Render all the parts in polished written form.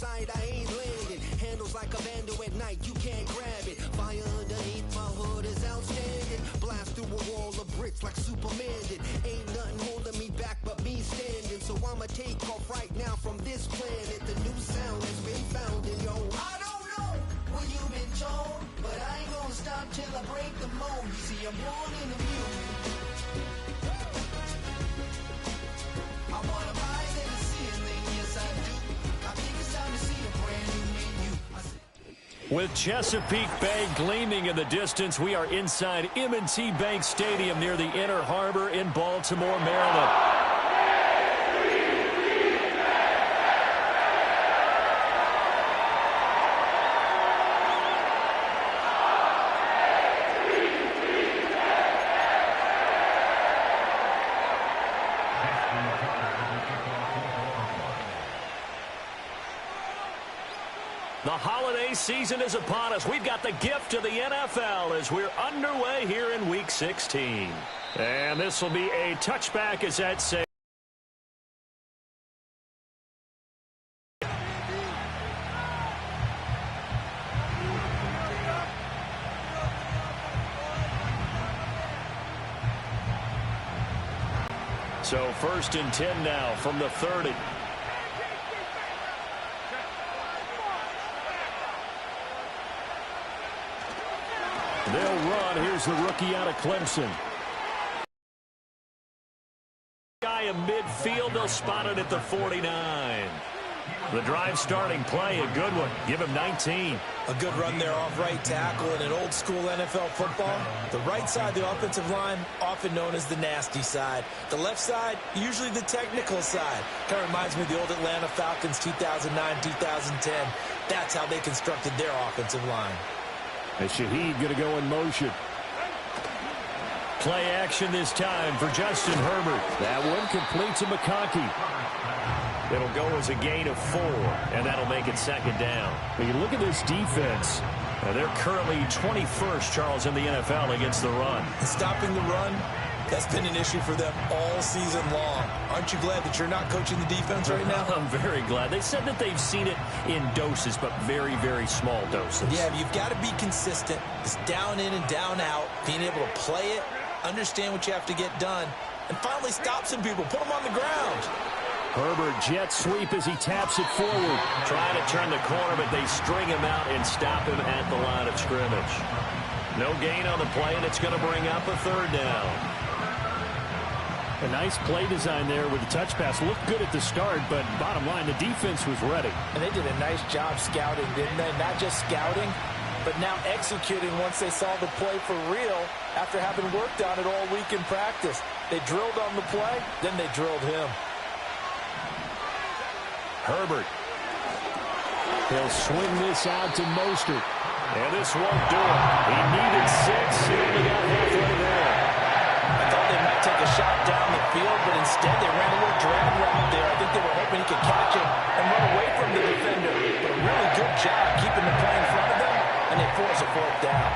sight, I ain't landing. Handles like a vandal at night, you can't grab it. Fire underneath my hood is outstanding. Blast through a wall of bricks like Superman did. Ain't nothing holding me back but me standing. So I'ma take off right now from this planet. The new sound has been found in yo. I don't know what you've been told, but I ain't gonna stop till I break the mold. You see, I'm born in the mule. I wanna rise in the ceiling, yes I do. I think it's time to see a brand new menu. With Chesapeake Bay gleaming in the distance, we are inside M&T Bank Stadium near the Inner Harbor in Baltimore, Maryland. The holiday season is upon us. We've got the gift of the NFL as we're underway here in Week 16. And this will be a touchback as that saves. So 1st and 10 now from the 30. They'll run. Here's the rookie out of Clemson. Guy in midfield. They'll spot it at the 49. The drive starting play, a good one. Give him 19. A good run there off right tackle in an old school NFL football. The right side of the offensive line, often known as the nasty side. The left side, usually the technical side. Kind of reminds me of the old Atlanta Falcons 2009, 2010. That's how they constructed their offensive line. And Shaheed going to go in motion. Play action this time for Justin Herbert. That one complete to McConkey. It'll go as a gain of 4, and that'll make it 2nd down. When you look at this defense, they're currently 21st, Charles, in the NFL against the run. Stopping the run, that's been an issue for them all season long. Aren't you glad that you're not coaching the defense right now? I'm very glad. They said that they've seen it in doses, but very, very small doses. Yeah, you've got to be consistent. It's down in and down out, being able to play it, understand what you have to get done, and finally stop some people, put them on the ground. Herbert jet sweep as he taps it forward. Trying to turn the corner, but they string him out and stop him at the line of scrimmage. No gain on the play, and it's going to bring up a 3rd down. A nice play design there with the touch pass. Looked good at the start, but bottom line, the defense was ready. And they did a nice job scouting, didn't they? Not just scouting, but now executing once they saw the play for real after having worked on it all week in practice. They drilled on the play, then they drilled him. Herbert. He'll swing this out to Mostert. And this won't do it. He needed 6. He only got halfway there. I thought they might take a shot down the field, but instead they ran a little drag route there. I think they were hoping he could catch it and run away from the defender. But a really good job keeping the play in front of them, and they force a 4th down.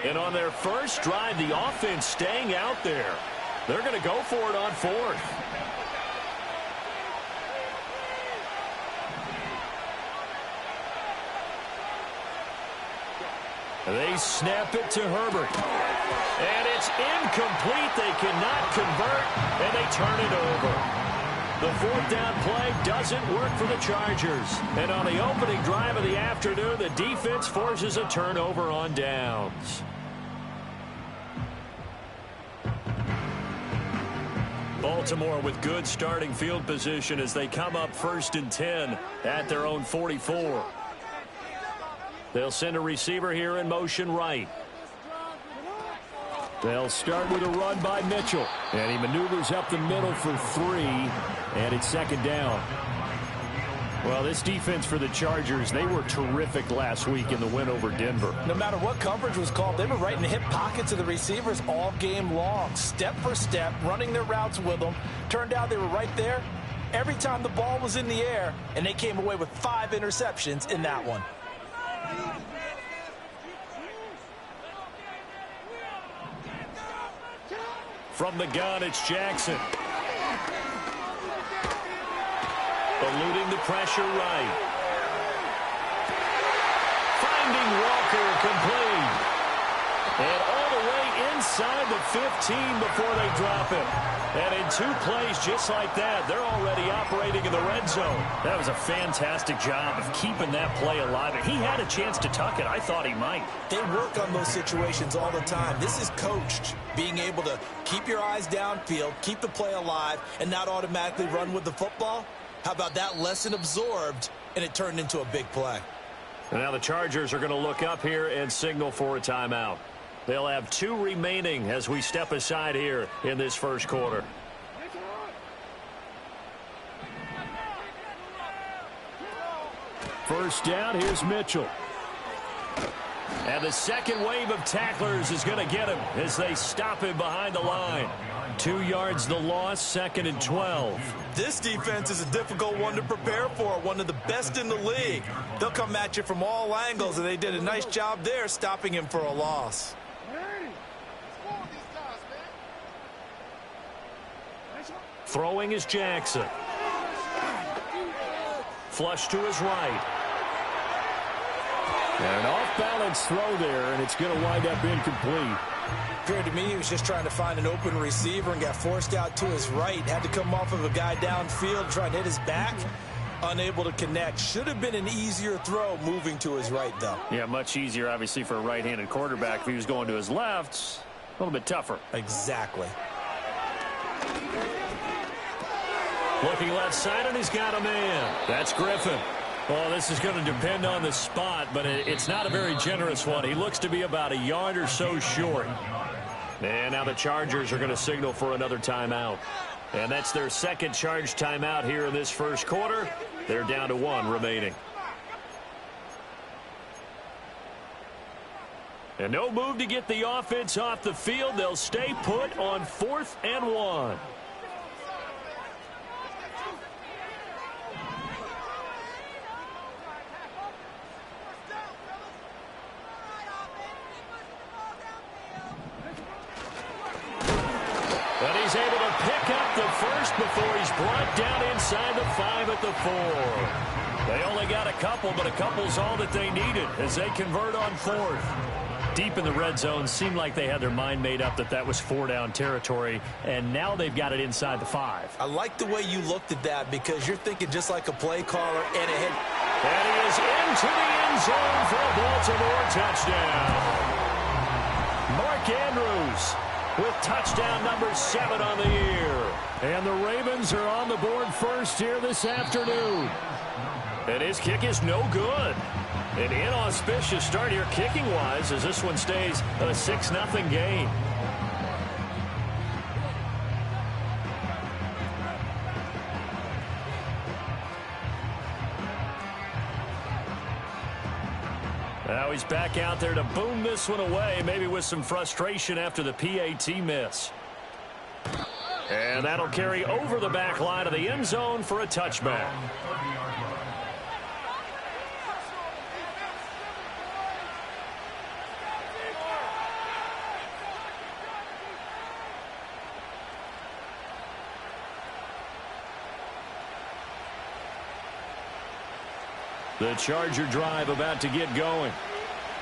And on their first drive, the offense staying out there. They're going to go for it on 4th. They snap it to Herbert. And it's incomplete. They cannot convert, and they turn it over. The 4th down play doesn't work for the Chargers. And on the opening drive of the afternoon, the defense forces a turnover on downs. Baltimore with good starting field position as they come up 1st and 10 at their own 44. They'll send a receiver here in motion right. They'll start with a run by Mitchell. And he maneuvers up the middle for 3. And it's 2nd down. Well, this defense for the Chargers, they were terrific last week in the win over Denver. No matter what coverage was called, they were right in the hip pockets of the receivers all game long. Step for step, running their routes with them. Turned out they were right there every time the ball was in the air, and they came away with 5 interceptions in that one. From the gun, it's Jackson. Eluding the pressure right. Finding Walker complete. And all the way inside the 15 before they drop him. And in 2 plays just like that, they're already operating in the red zone. That was a fantastic job of keeping that play alive. And he had a chance to tuck it. I thought he might. They work on those situations all the time. This is coached, being able to keep your eyes downfield, keep the play alive, and not automatically run with the football. How about that lesson absorbed, and it turned into a big play? And now the Chargers are going to look up here and signal for a timeout. They'll have 2 remaining as we step aside here in this first quarter. First down, here's Mitchell. And the second wave of tacklers is going to get him as they stop him behind the line. 2 yards the loss, 2nd and 12. This defense is a difficult one to prepare for, one of the best in the league. They'll come at you from all angles, and they did a nice job there stopping him for a loss. Throwing is Jackson. Flush to his right. And an off-balance throw there, and it's going to wind up incomplete. Appeared to me he was just trying to find an open receiver and got forced out to his right. Had to come off of a guy downfield, trying to hit his back. Unable to connect. Should have been an easier throw moving to his right, though. Yeah, much easier, obviously, for a right-handed quarterback. If he was going to his left, a little bit tougher. Exactly. Looking left side, and he's got a man. That's Griffin. Well, this is going to depend on the spot, but it's not a very generous one. He looks to be about a yard or so short. And now the Chargers are going to signal for another timeout. And that's their second charge timeout here in this first quarter. They're down to 1 remaining. And no move to get the offense off the field. They'll stay put on 4th and 1. And he's able to pick up the first before he's brought down inside the 5 at the 4. They only got a couple, but a couple's all that they needed as they convert on 4th. Deep in the red zone, seemed like they had their mind made up that was 4-down territory, and now they've got it inside the 5. I like the way you looked at that because you're thinking just like a play caller and a hit. And he is into the end zone for a Baltimore touchdown. Mark Andrews with touchdown number 7 on the year. And the Ravens are on the board first here this afternoon. And his kick is no good. An inauspicious start here kicking-wise as this one stays a 6-0 game. Now he's back out there to boom this one away, maybe with some frustration after the PAT miss. And that'll carry over the back line of the end zone for a touchback. The Charger drive about to get going.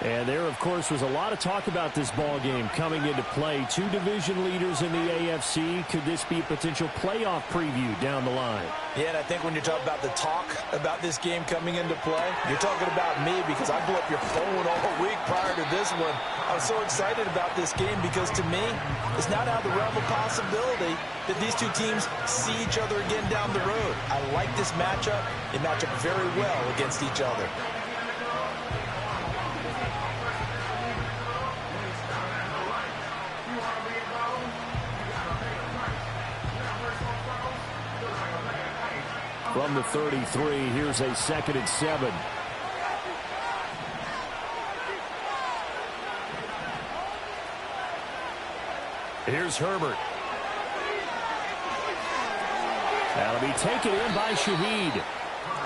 And there, of course, was a lot of talk about this ball game coming into play. 2 division leaders in the AFC. Could this be a potential playoff preview down the line? Yeah, and I think when you talk about the talk about this game coming into play, you're talking about me because I blew up your phone all week prior to this one. I was so excited about this game because to me, it's not out of the realm of possibility that these 2 teams see each other again down the road. I like this matchup. They match up very well against each other. From the 33, here's a 2nd and 7. Here's Herbert. That'll be taken in by Shaheed.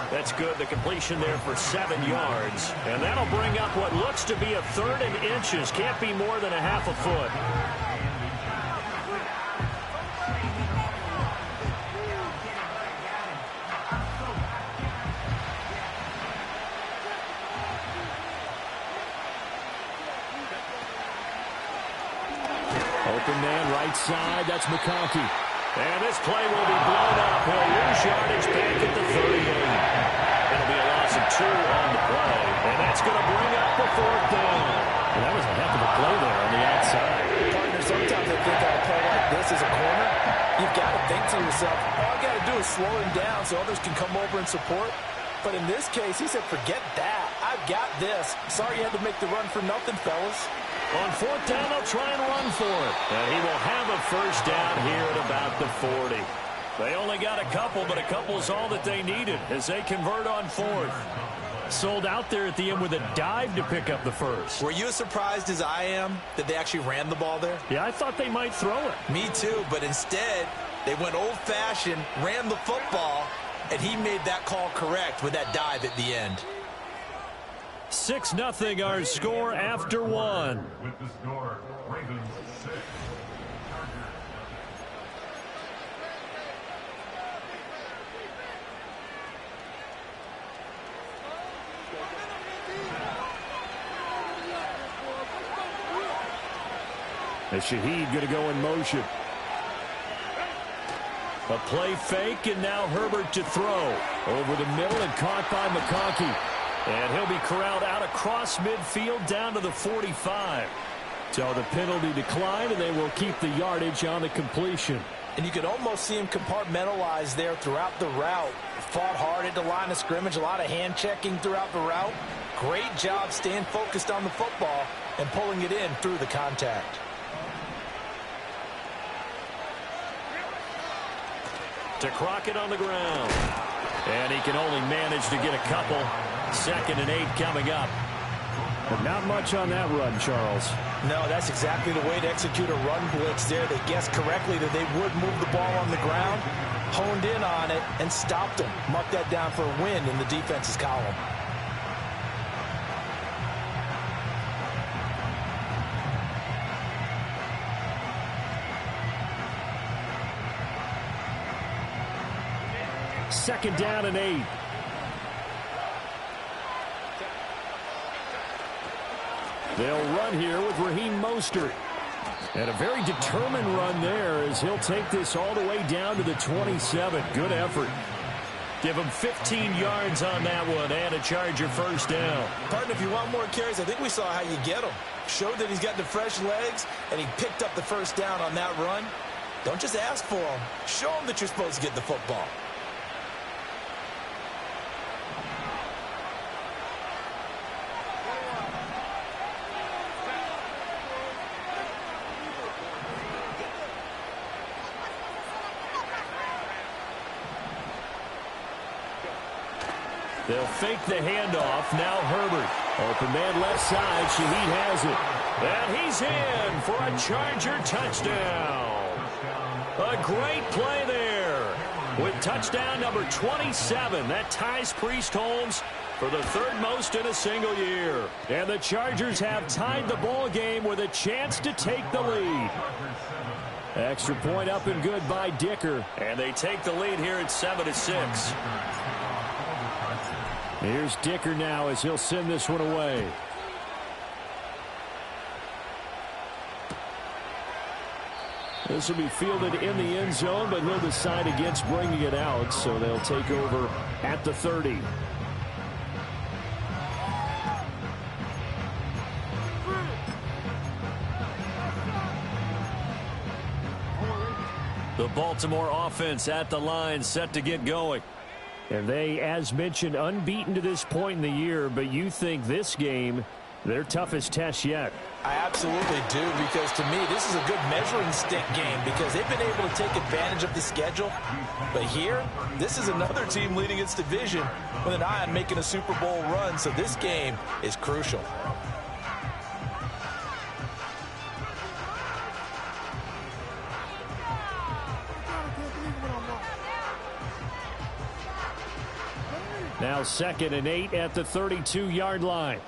That's good. The completion there for 7 yards. And that'll bring up what looks to be a 3rd and inches. Can't be more than a half a foot. Open man, right side. That's McConkey. And this play will be blown up. He'll lose yardage back at the 38. It'll be a loss of 2 on the play. And that's going to bring up the 4th down. And that was a heck of a play there on the outside. Partner, sometimes I think on a play like this as a corner, you've got to think to yourself, all I got to do is slow him down so others can come over and support. But in this case, he said, forget that. I've got this. Sorry you had to make the run for nothing, fellas. On 4th down, they'll try and run for it. And he will have a 1st down here at about the 40. They only got a couple, but a couple's all that they needed as they convert on 4th. Sold out there at the end with a dive to pick up the 1st. Were you as surprised as I am that they actually ran the ball there? Yeah, I thought they might throw it. Me too, but instead, they went old-fashioned, ran the football, and he made that call correct with that dive at the end. 6-0 our score after 1. With the score, Ravens 6. And Shaheed going to go in motion. A play fake, and now Herbert to throw. Over the middle and caught by McConkey. And he'll be corralled out across midfield down to the 45. So the penalty declined, and they will keep the yardage on the completion. And you could almost see him compartmentalize there throughout the route. Fought hard at the line of scrimmage, a lot of hand-checking throughout the route. Great job staying focused on the football and pulling it in through the contact. To Crockett on the ground. And he can only manage to get a couple. 2nd and 8 coming up. But not much on that run, Charles. No, that's exactly the way to execute a run blitz there. They guessed correctly that they would move the ball on the ground, honed in on it, and stopped them. Mark that down for a win in the defense's column. Second down and 8. They'll run here with Raheem Mostert. And a very determined run there as he'll take this all the way down to the 27. Good effort. Give him 15 yards on that one and a Charger 1st down. Partner, if you want more carries, I think we saw how you get them. Showed that he's got the fresh legs, and he picked up the 1st down on that run. Don't just ask for them. Show them that you're supposed to get the football. They'll fake the handoff. Now Herbert. Open man left side. Shaheed has it. And he's in for a Charger touchdown. A great play there. With touchdown number 27. That ties Priest Holmes for the 3rd most in a single year. And the Chargers have tied the ball game with a chance to take the lead. Extra point up and good by Dicker. And they take the lead here at 7-6. Here's Dicker now as he'll send this one away. This will be fielded in the end zone, but he'll decide against bringing it out, so they'll take over at the 30. The Baltimore offense at the line, set to get going. And they, as mentioned, unbeaten to this point in the year, but you think this game, their toughest test yet. I absolutely do, because to me, this is a good measuring stick game because they've been able to take advantage of the schedule. But here, this is another team leading its division with an eye on making a Super Bowl run, so this game is crucial. Now 2nd and 8 at the 32-yard line.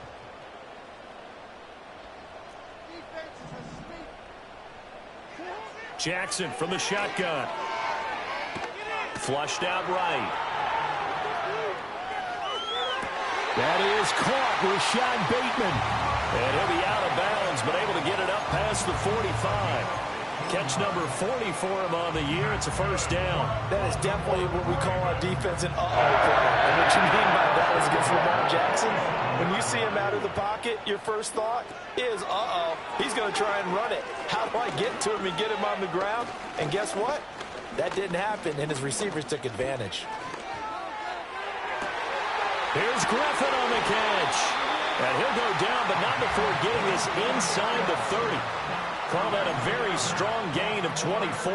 Jackson from the shotgun. Flushed out right. That is caught. Rashad Bateman. And he'll be out of bounds, but able to get it up past the 45. Catch number 40 for him on the year. It's a first down. That is definitely what we call our defense an uh-oh play. And what you mean by that is against Lamar Jackson, when you see him out of the pocket, your first thought is, uh-oh, he's going to try and run it. How do I get to him and get him on the ground? And guess what? That didn't happen, and his receivers took advantage. Here's Griffin on the catch. And he'll go down, but not before getting this inside the 30. Call that a very strong gain of 24.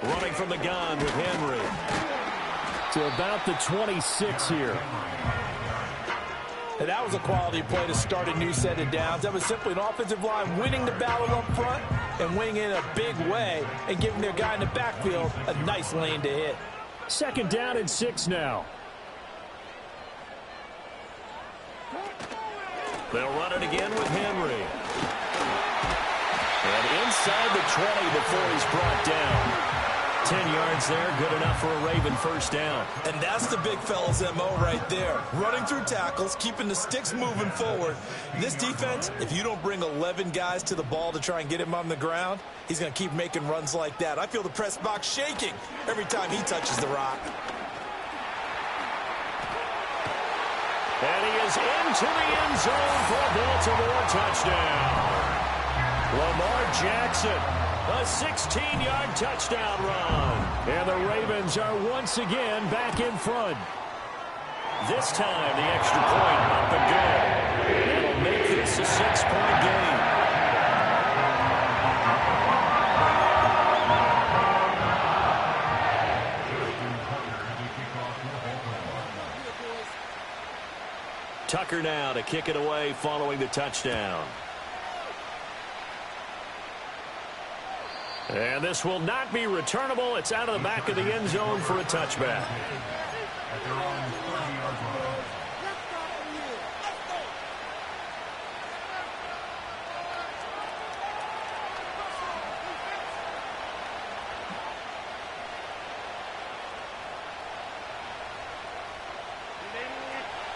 Running from the gun with Henry. To about the 26 here. And that was a quality play to start a new set of downs. That was simply an offensive line winning the battle up front and winning in a big way and giving their guy in the backfield a nice lane to hit. 2nd down and 6 now. They'll run it again with Henry. And inside the 20 before he's brought down. 10 yards there, good enough for a Raven first down. And that's the big fella's MO right there. Running through tackles, keeping the sticks moving forward. This defense, if you don't bring 11 guys to the ball to try and get him on the ground, he's going to keep making runs like that. I feel the press box shaking every time he touches the rock. And he is into the end zone for a Baltimore touchdown. Lamar Jackson, a 16-yard touchdown run. And the Ravens are once again back in front. This time the extra point up and good. That'll make this a 6-point game. Tucker now to kick it away following the touchdown. And this will not be returnable. It's out of the back of the end zone for a touchback.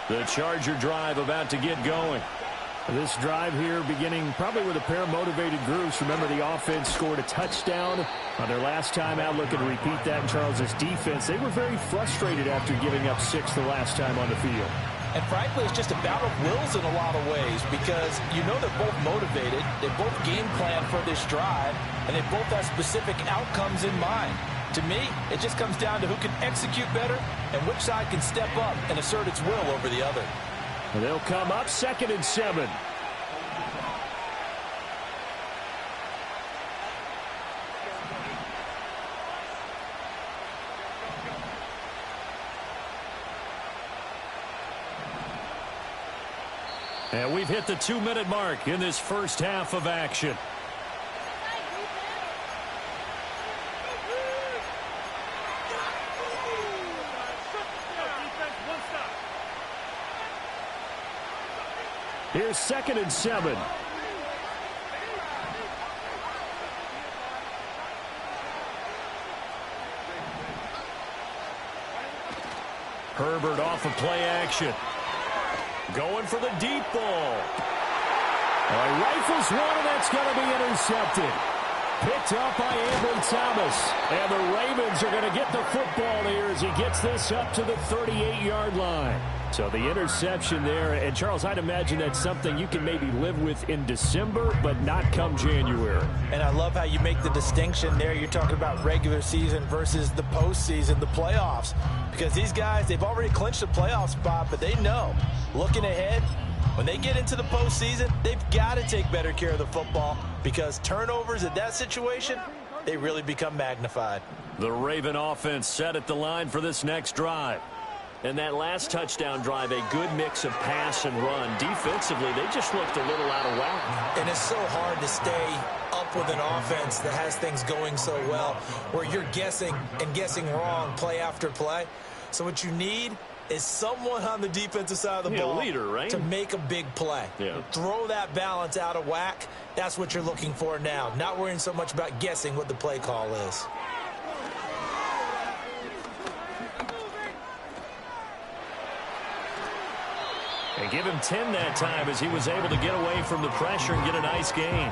The Charger drive about to get going. This drive here beginning probably with a pair of motivated groups. Remember, the offense scored a touchdown on their last time out. Looking to repeat that in Charles' defense. They were very frustrated after giving up 6 the last time on the field. And frankly, it's just a battle of wills in a lot of ways because you know they're both motivated. They both game plan for this drive, and they both have specific outcomes in mind. To me, it just comes down to who can execute better and which side can step up and assert its will over the other. And they'll come up 2nd and 7. And we've hit the 2-minute mark in this first half of action. Here's 2nd and 7. Herbert off of play action. Going for the deep ball. Rifles one, and that's going to be intercepted. Picked up by Ambry Thomas. And the Ravens are going to get the football here as he gets this up to the 38-yard line. So the interception there, and Charles, I'd imagine that's something you can maybe live with in December, but not come January. And I love how you make the distinction there. You're talking about regular season versus the postseason, the playoffs. Because these guys, they've already clinched a playoff spot, but they know, looking ahead, when they get into the postseason, they've got to take better care of the football because turnovers in that situation, they really become magnified. The Raven offense set at the line for this next drive. And that last touchdown drive, a good mix of pass and run. Defensively, they just looked a little out of whack. And it's so hard to stay up up with an offense that has things going so well where you're guessing and guessing wrong play after play. So what you need is someone on the defensive side of the ball leader, right? to make a big play. Yeah. Throw that balance out of whack. That's what you're looking for now. Not worrying so much about guessing what the play call is. And give him 10 that time as he was able to get away from the pressure and get a nice gain.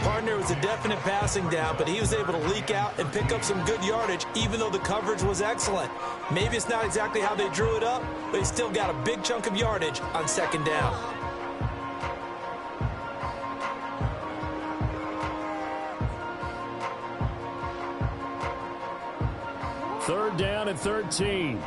Partner was a definite passing down, but he was able to leak out and pick up some good yardage, even though the coverage was excellent. Maybe it's not exactly how they drew it up, but he still got a big chunk of yardage on second down. Third down and 13.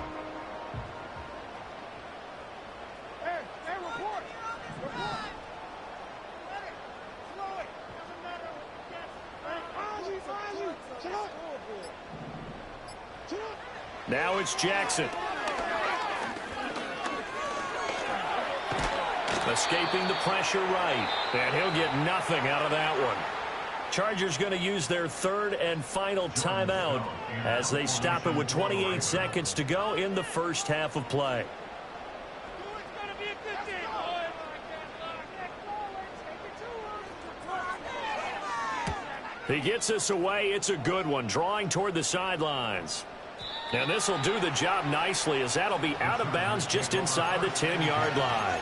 Now it's Jackson. Escaping the pressure right. And he'll get nothing out of that one. Chargers going to use their third and final timeout as they stop it with 28 seconds to go in the first half of play. He gets us away. It's a good one, drawing toward the sidelines. And this will do the job nicely as that'll be out of bounds just inside the 10-yard line.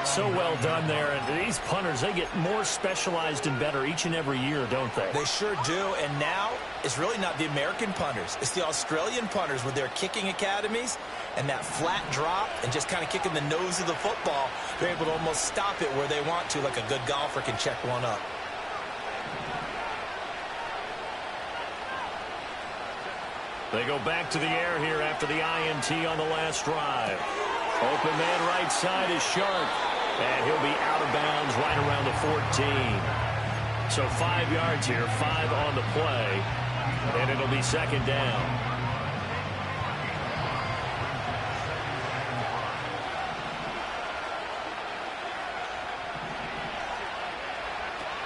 So well done there. And these punters, they get more specialized and better each and every year, don't they? They sure do. And now it's really not the American punters. It's the Australian punters with their kicking academies and that flat drop and just kind of kicking the nose of the football. They're able to almost stop it where they want to, like a good golfer can check one up. They go back to the air here after the INT on the last drive. Open man right side is Sharp. And he'll be out of bounds right around the 14. So 5 yards here, 5 on the play. And it'll be second down.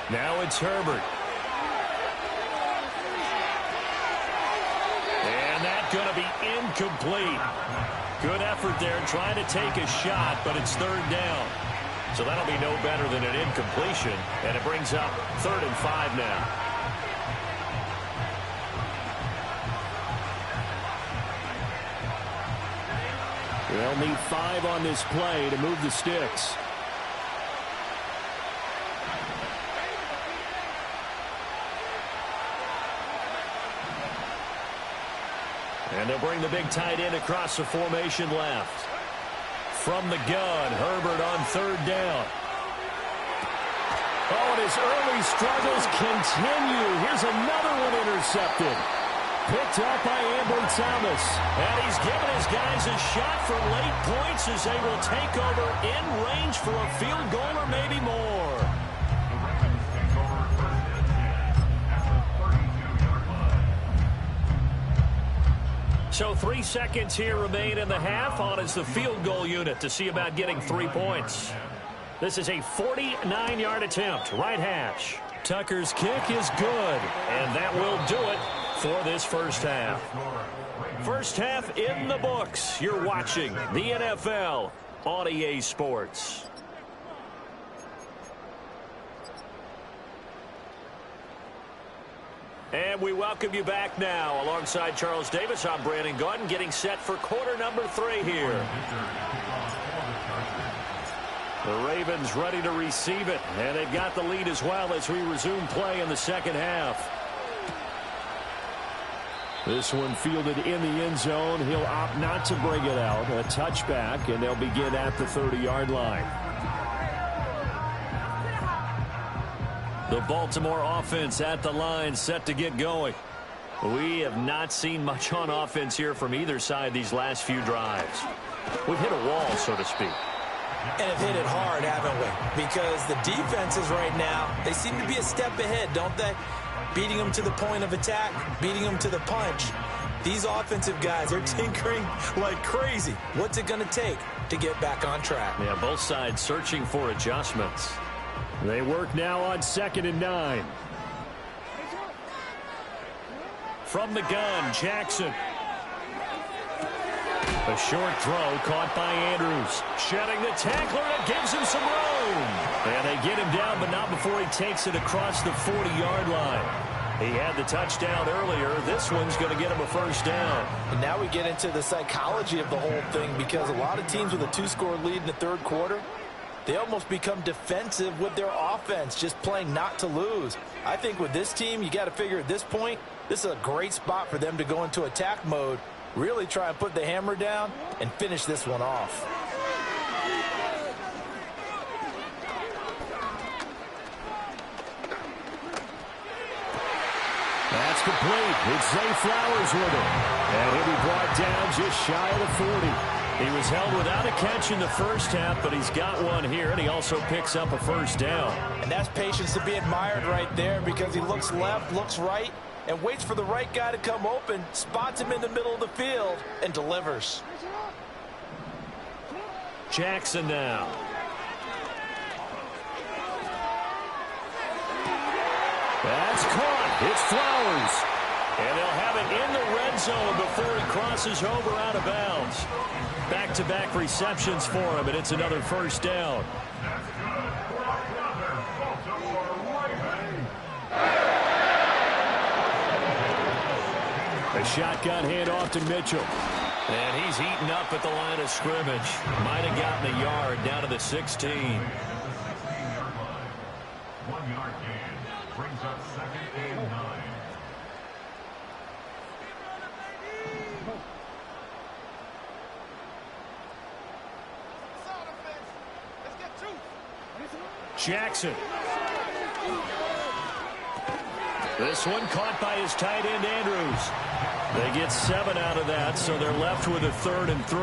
Now it's Herbert. Going to be incomplete. Good effort there trying to take a shot, but it's third down. So that'll be no better than an incompletion, and it brings up 3rd and 5 now. They'll need 5 on this play to move the sticks. And they'll bring the big tight end across the formation left. From the gun, Herbert on 3rd down. Oh, and his early struggles continue. Here's another one intercepted. Picked up by Ambry Thomas. And he's given his guys a shot for late points as they will take over in range for a field goal or maybe more. So 3 seconds here remain in the half on as the field goal unit to see about getting 3 points. This is a 49-yard attempt, right hash. Tucker's kick is good, and that will do it for this first half. First half in the books. You're watching the NFL on EA Sports. And we welcome you back now. Alongside Charles Davis, I'm Brandon Gaudin, getting set for quarter number 3 here. The Ravens ready to receive it, and they've got the lead as well as we resume play in the second half. This one fielded in the end zone. He'll opt not to bring it out. A touchback, and they'll begin at the 30-yard line. The Baltimore offense at the line, set to get going. We have not seen much on offense here from either side these last few drives. We've hit a wall, so to speak. And have hit it hard, haven't we? Because the defenses right now, they seem to be a step ahead, don't they? Beating them to the point of attack, beating them to the punch. These offensive guys are tinkering like crazy. What's it going to take to get back on track? Yeah, both sides searching for adjustments. They work now on 2nd and 9. from the gun, Jackson. A short throw caught by Andrews. Shedding the tackler, and it gives him some room. And they get him down, but not before he takes it across the 40-yard line. He had the touchdown earlier. This one's going to get him a first down. And now we get into the psychology of the whole thing, because a lot of teams with a 2-score lead in the third quarter, they almost become defensive with their offense, just playing not to lose. I think with this team, you got to figure at this point, this is a great spot for them to go into attack mode, really try and put the hammer down and finish this one off. That's complete. It's Zay Flowers with it. And he'll be brought down just shy of the 40. He was held without a catch in the first half, but he's got one here, and he also picks up a first down. And that's patience to be admired right there, because he looks left, looks right, and waits for the right guy to come open, spots him in the middle of the field, and delivers. Jackson now. That's caught. It's Flowers. And they'll have it in the red zone before he crosses over out of bounds. Back-to-back receptions for him, and it's another first down. A shotgun handoff to Mitchell. And he's eaten up at the line of scrimmage. Might have gotten a yard down to the 16. 1 yard gain brings up 2nd and 9. Jackson. This one caught by his tight end, Andrews. They get 7 out of that, so they're left with a 3rd and 3.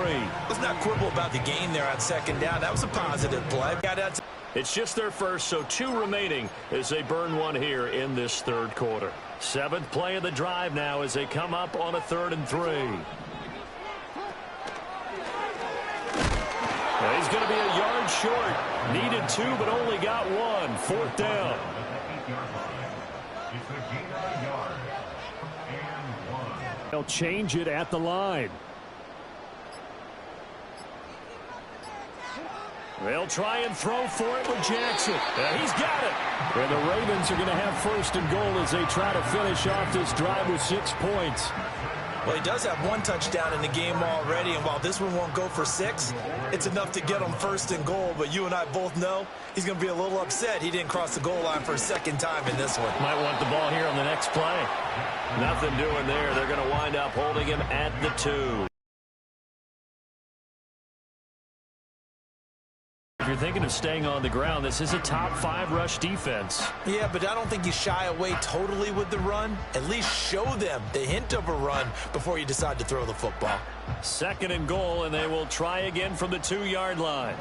Let's not quibble about the gain there on 2nd down. That was a positive play. It's just their first, so 2 remaining as they burn one here in this third quarter. 7th play of the drive now as they come up on a 3rd and 3. Well, he's going to be a yard short. Needed 2, but only got 1. 4th down. They'll change it at the line. They'll try and throw for it with Jackson. He's got it. And the Ravens are going to have 1st and goal as they try to finish off this drive with 6 points. Well, he does have 1 touchdown in the game already, and while this one won't go for 6, it's enough to get him 1st and goal. But you and I both know he's going to be a little upset he didn't cross the goal line for a 2nd time in this one. Might want the ball here on the next play. Nothing doing there. They're going to wind up holding him at the 2. If you're thinking of staying on the ground, this is a top 5 rush defense. Yeah, but I don't think you shy away totally with the run. At least show them the hint of a run before you decide to throw the football. 2nd and goal, and they will try again from the 2-yard line.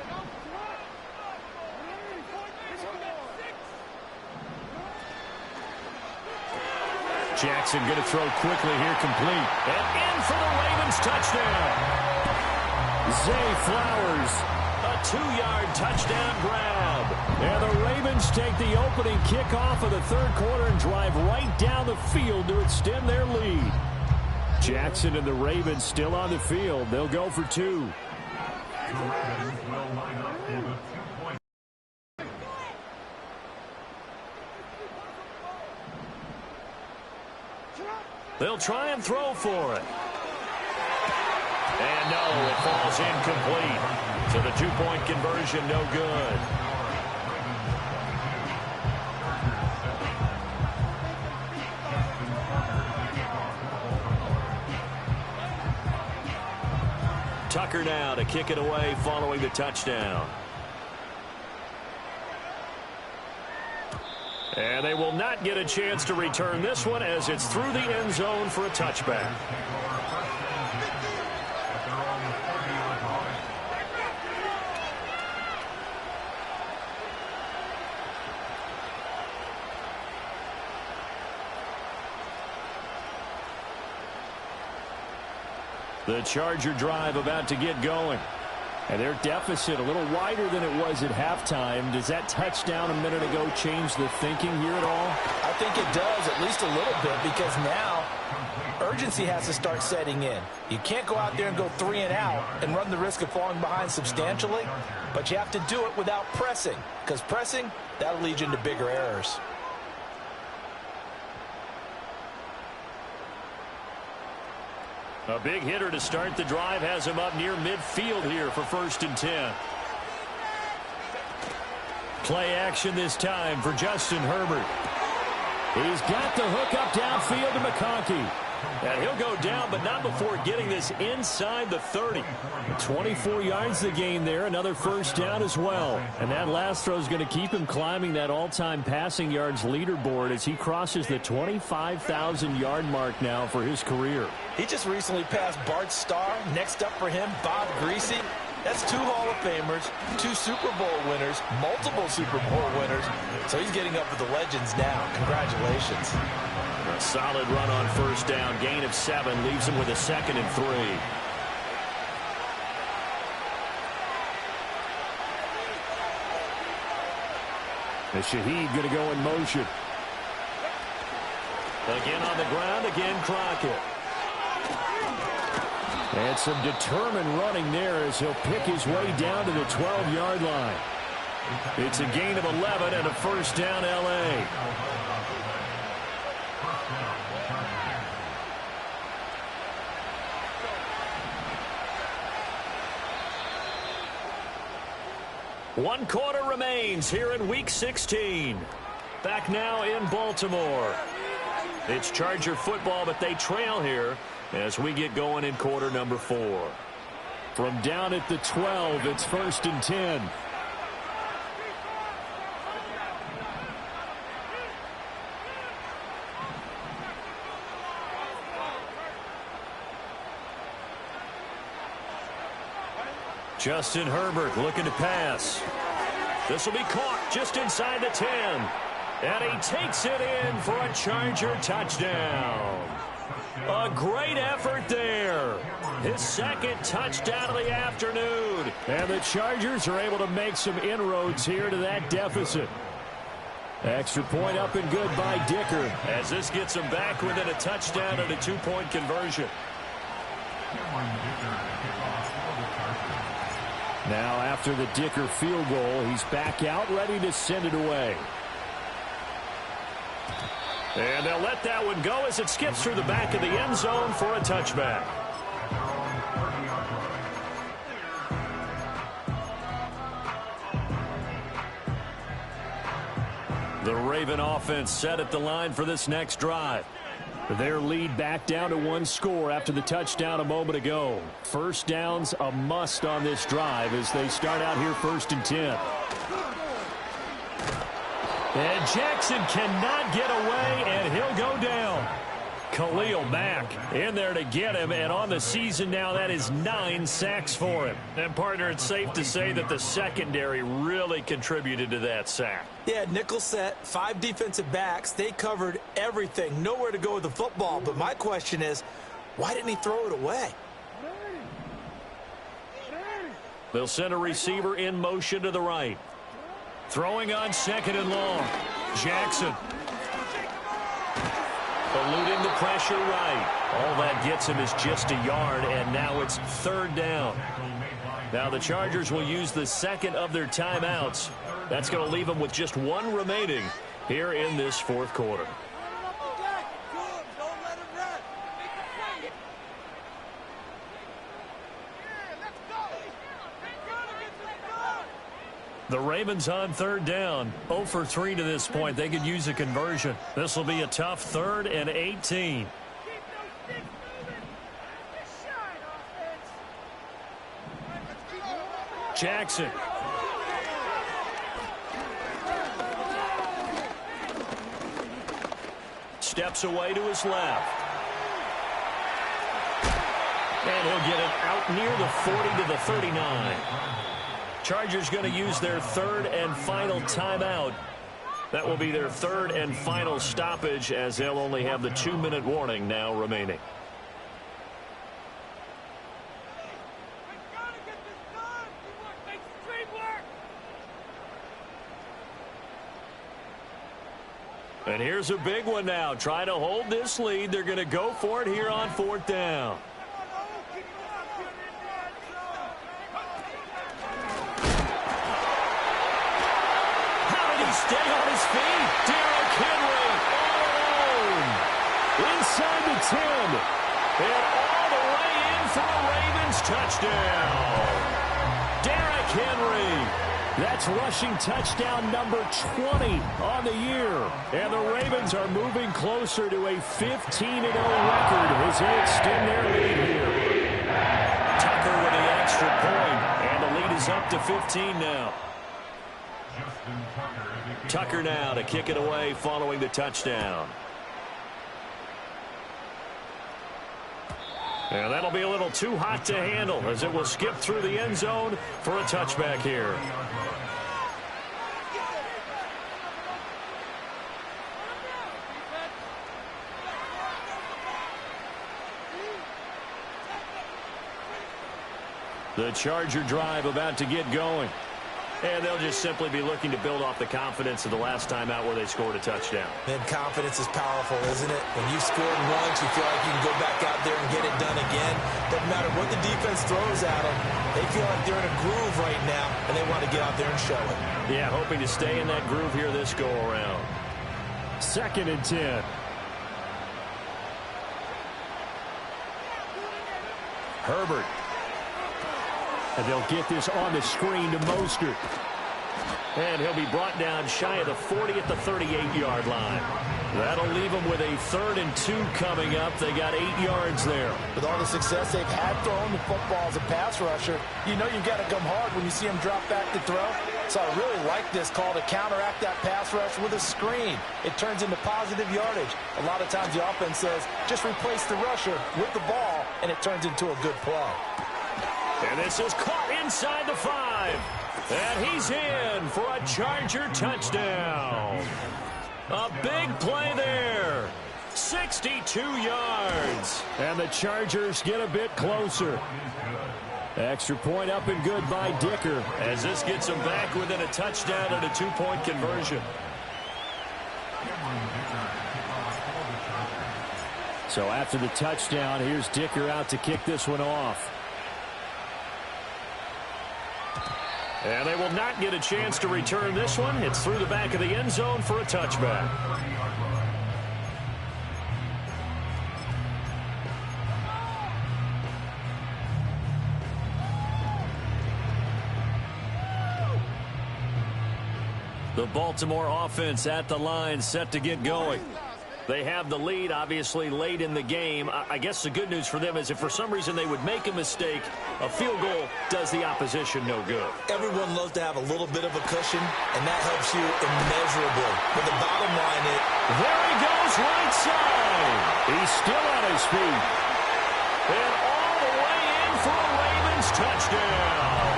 Jackson going to throw quickly here, complete. And in for the Ravens touchdown. Zay Flowers. A 2-yard touchdown grab. And the Ravens take the opening kickoff of the third quarter and drive right down the field to extend their lead. Jackson and the Ravens still on the field. They'll go for 2. The Ravens will line up for the 2-point. They'll try and throw for it. And no, it falls incomplete. So the 2-point conversion no good. Tucker now to kick it away following the touchdown. And they will not get a chance to return this one as it's through the end zone for a touchback. The Charger drive about to get going. And their deficit a little wider than it was at halftime. Does that touchdown a minute ago change the thinking here at all? I think it does, at least a little bit, because now Urgency has to start setting in. You can't go out there and go 3 and out and run the risk of falling behind substantially, but you have to do it without pressing, because pressing, that'll lead you into bigger errors. A big hitter to start the drive has him up near midfield here for 1st and 10. Play action this time for Justin Herbert. He's got the hook up downfield to McConkey. And he'll go down, but not before getting this inside the 30. 24 yards the gain there, another 1st down as well. And that last throw is going to keep him climbing that all-time passing yards leaderboard as he crosses the 25,000-yard mark now for his career. He just recently passed Bart Starr. Next up for him, Bob Greasy. That's 2 Hall of Famers, 2 Super Bowl winners, multiple Super Bowl winners. So he's getting up with the legends now. Congratulations. A solid run on 1st down. Gain of 7 leaves him with a 2nd and 3. The Shaheed going to go in motion. Again on the ground, again Crockett. And some determined running there as he'll pick his way down to the 12-yard line. It's a gain of 11 and a 1st down L.A. One quarter remains here in Week 16. Back now in Baltimore. It's Charger football, but they trail here as we get going in quarter number 4. From down at the 12, it's 1st and 10. Justin Herbert looking to pass. This will be caught just inside the 10. And he takes it in for a Charger touchdown. A great effort there. His 2nd touchdown of the afternoon. And the Chargers are able to make some inroads here to that deficit. Extra point up and good by Dicker. As this gets him back within a touchdown and a 2-point conversion. Now after the Dicker field goal, he's back out ready to send it away. And they'll let that one go as it skips through the back of the end zone for a touchback. The Raven offense set at the line for this next drive. Their lead back down to 1 score after the touchdown a moment ago. 1st down's a must on this drive as they start out here 1st and 10. And Jackson cannot get away, and he'll go down. Khalil Mack in there to get him, and on the season now, that is 9 sacks for him. And, partner, it's safe to say that the secondary really contributed to that sack. Yeah, nickel set, 5 defensive backs. They covered everything, nowhere to go with the football. But my question is, why didn't he throw it away? They'll send a receiver in motion to the right. Throwing on 2nd and long. Jackson. Eluding the pressure right. All that gets him is just a yard, and now it's 3rd down. Now the Chargers will use the 2nd of their timeouts. That's going to leave them with just 1 remaining here in this 4th quarter. The Ravens on 3rd down. 0 for 3 to this point. They could use a conversion. This will be a tough 3rd and 18. Jackson. Steps away to his left. And he'll get it out near the 40 to the 39. Chargers going to use their 3rd and final timeout. That will be their 3rd and final stoppage as they'll only have the 2-minute warning now remaining. And here's a big one now. Trying to hold this lead. They're going to go for it here on 4th down. How did he stay on his feet? Derrick Henry all alone. Inside the 10. And all the way in for a Ravens touchdown. Derrick Henry. That's rushing touchdown number 20 on the year. And the Ravens are moving closer to a 15-0 record as they extend their lead here. Tucker with the extra point, and the lead is up to 15 now. Tucker now to kick it away following the touchdown. And that'll be a little too hot to handle as it will skip through the end zone for a touchback here. The Charger drive about to get going. And they'll just simply be looking to build off the confidence of the last time out where they scored a touchdown. Man, confidence is powerful, isn't it? When you've scored once, you feel like you can go back out there and get it done again. Doesn't matter what the defense throws at them. They feel like they're in a groove right now, and they want to get out there and show it. Yeah, hoping to stay in that groove here this go-around. 2nd and 10. Herbert. And they'll get this on the screen to Mostert. And he'll be brought down shy of the 40 at the 38-yard line. That'll leave them with a 3rd and 2 coming up. They got 8 yards there. With all the success they've had throwing the football as a pass rusher, you know you've got to come hard when you see them drop back to throw. So I really like this call to counteract that pass rush with a screen. It turns into positive yardage. A lot of times the offense says, just replace the rusher with the ball, and it turns into a good play. And this is caught inside the 5. And he's in for a Charger touchdown. A big play there. 62 yards. And the Chargers get a bit closer. Extra point up and good by Dicker. As this gets them back within a touchdown and a 2-point conversion. So after the touchdown, here's Dicker out to kick this one off. And they will not get a chance to return this one. It's through the back of the end zone for a touchback. The Baltimore offense at the line, set to get going. They have the lead, obviously, late in the game. I guess the good news for them is if for some reason they would make a mistake, a field goal does the opposition no good. Everyone loves to have a little bit of a cushion, and that helps you immeasurably. But the bottom line is, there he goes, right side. He's still on his feet. And all the way in for a Ravens touchdown.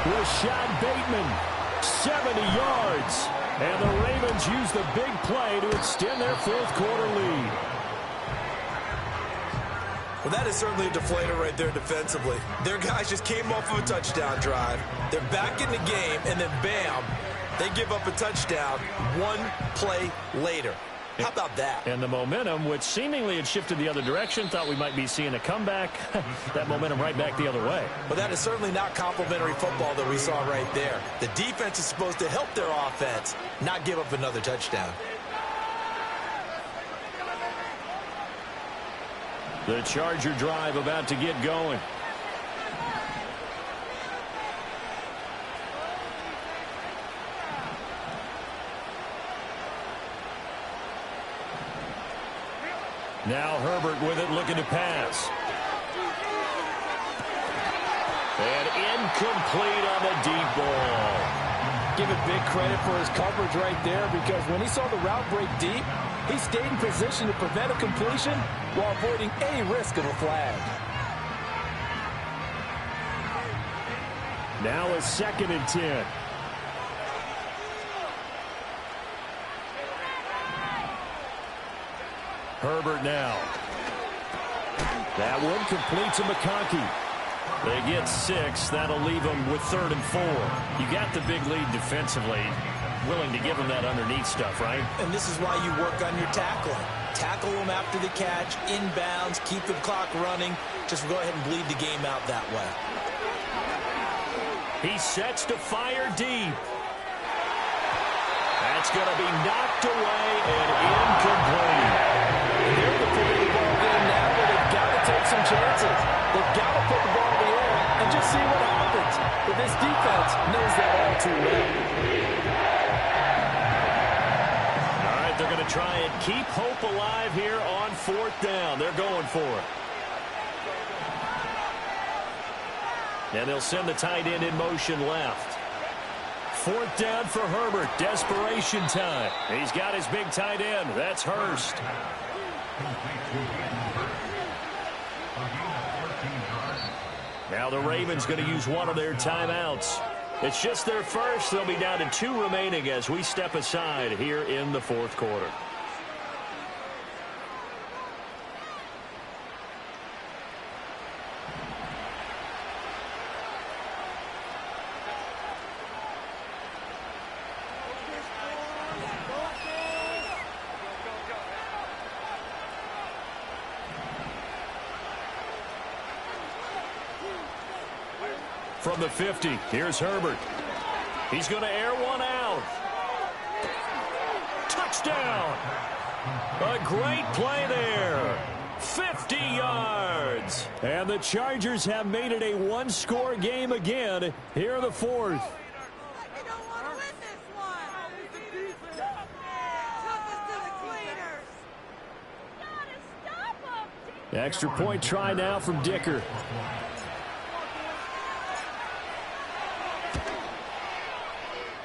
Rashad Bateman, 70 yards. And the Ravens use the big play to extend their 4th quarter lead. well, that is certainly a deflator right there defensively. Their guys just came off of a touchdown drive. They're back in the game, and then bam, they give up a touchdown one play later. How about that? And the momentum, which seemingly had shifted the other direction, thought we might be seeing a comeback. That momentum right back the other way. But that is certainly not complimentary football that we saw right there. The defense is supposed to help their offense, not give up another touchdown. The Charger drive about to get going. Now Herbert with it, looking to pass. And incomplete on the deep ball. Give it big credit for his coverage right there, because when he saw the route break deep, he stayed in position to prevent a completion while avoiding any risk of a flag. Now a 2nd and 10. Herbert now. That one complete to McConkey. They get 6. That'll leave them with 3rd and 4. You got the big lead defensively. willing to give him that underneath stuff, right? And this is why you work on your tackling. Tackle him after the catch, inbounds, keep the clock running. Just go ahead and bleed the game out that way. He sets to fire deep. That's going to be knocked away and incomplete. And they're in the football game now where they've got to take some chances. They've got to put the ball in the air and just see what happens. But this defense knows that all too well. All right, they're going to try and keep hope alive here on 4th down. They're going for it. And they'll send the tight end in motion left. 4th down for Herbert. Desperation time. He's got his big tight end. That's Hurst. Now the Ravens going to use one of their timeouts. It's just their first. They'll be down to 2 remaining as we step aside here in the 4th quarter. From the 50, here's Herbert. He's going to air one out. Touchdown! A great play there. 50 yards. And the Chargers have made it a one-score game again here in the 4th. Extra point try now from Dicker.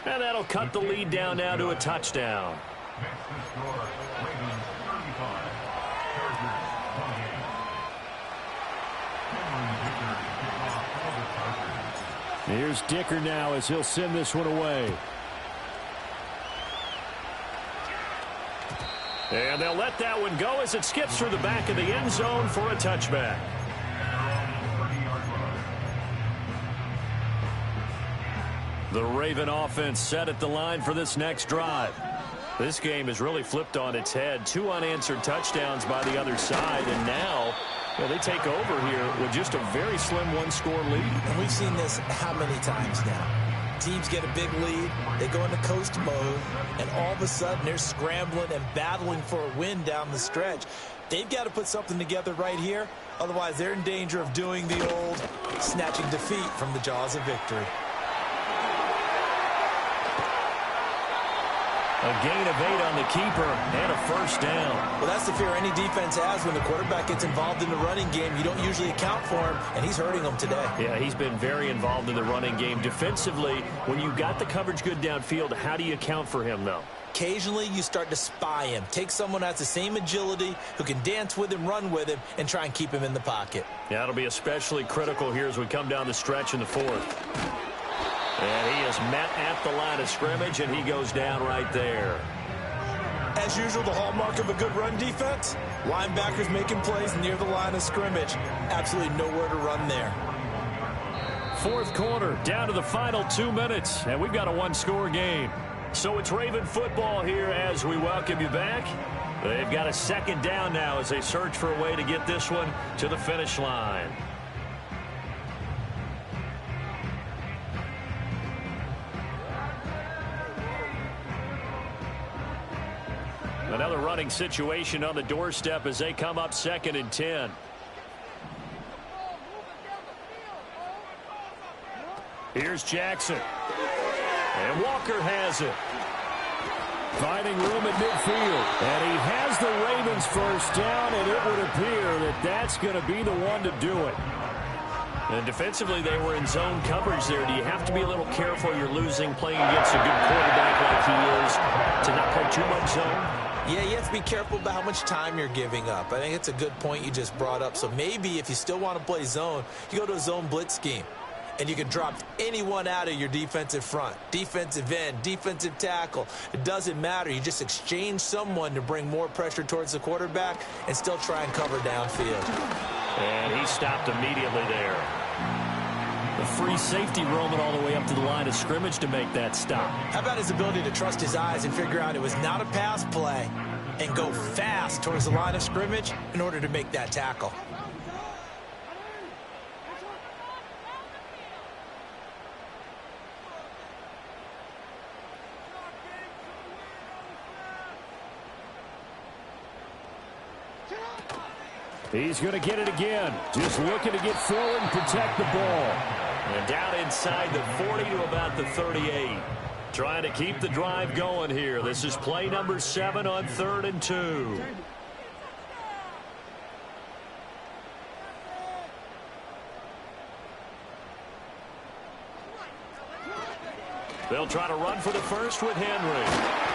And that'll cut the lead down now to a touchdown. Here's Dicker now as he'll send this one away. And they'll let that one go as it skips through the back of the end zone for a touchback. The Raven offense set at the line for this next drive. This game is really flipped on its head. 2 unanswered touchdowns by the other side, and now they take over here with just a very slim one-score lead. And we've seen this how many times now? Teams get a big lead, they go into coast mode, and all of a sudden they're scrambling and battling for a win down the stretch. They've got to put something together right here, otherwise they're in danger of doing the old snatching defeat from the jaws of victory. A gain of 8 on the keeper and a first down. Well, that's the fear any defense has when the quarterback gets involved in the running game. You don't usually account for him, and he's hurting them today. Yeah, he's been very involved in the running game. Defensively, when you got the coverage good downfield, how do you account for him, though? Occasionally, you start to spy him. Take someone who has the same agility, who can dance with him, run with him, and try and keep him in the pocket. Yeah, it'll be especially critical here as we come down the stretch in the 4th. And he is met at the line of scrimmage, and he goes down right there. As usual, the hallmark of a good run defense, linebackers making plays near the line of scrimmage. Absolutely nowhere to run there. 4th quarter, down to the final 2 minutes, and we've got a one-score game. So it's Raven football here as we welcome you back. They've got a second down now as they search for a way to get this one to the finish line. Another running situation on the doorstep as they come up 2nd and 10. Here's Jackson. And Walker has it. Finding room at midfield. And he has the Ravens first down, and it would appear that that's going to be the one to do it. And defensively, they were in zone coverage there. Do you have to be a little careful? You're losing playing against a good quarterback like he is to not play too much zone? Yeah, you have to be careful about how much time you're giving up. I think it's a good point you just brought up. So maybe if you still want to play zone, you go to a zone blitz scheme. And you can drop anyone out of your defensive front. Defensive end, defensive tackle. It doesn't matter. You just exchange someone to bring more pressure towards the quarterback and still try and cover downfield. And he stopped immediately there. The free safety roaming all the way up to the line of scrimmage to make that stop. How about his ability to trust his eyes and figure out it was not a pass play and go fast towards the line of scrimmage in order to make that tackle? He's going to get it again. Just looking to get forward and protect the ball. And down inside the 40 to about the 38. Trying to keep the drive going here. This is play number 7 on 3rd and 2. They'll try to run for the first with Henry.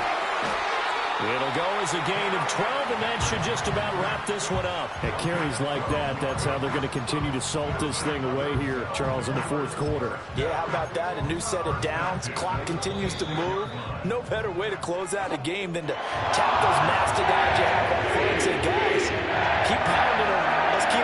It'll go as a gain of 12, and that should just about wrap this one up. At carries like that, that's how they're going to continue to salt this thing away here, Charles, in the 4th quarter. Yeah, how about that? A new set of downs. Clock continues to move. No better way to close out a game than to tap those master guys you have up front and say, guys, keep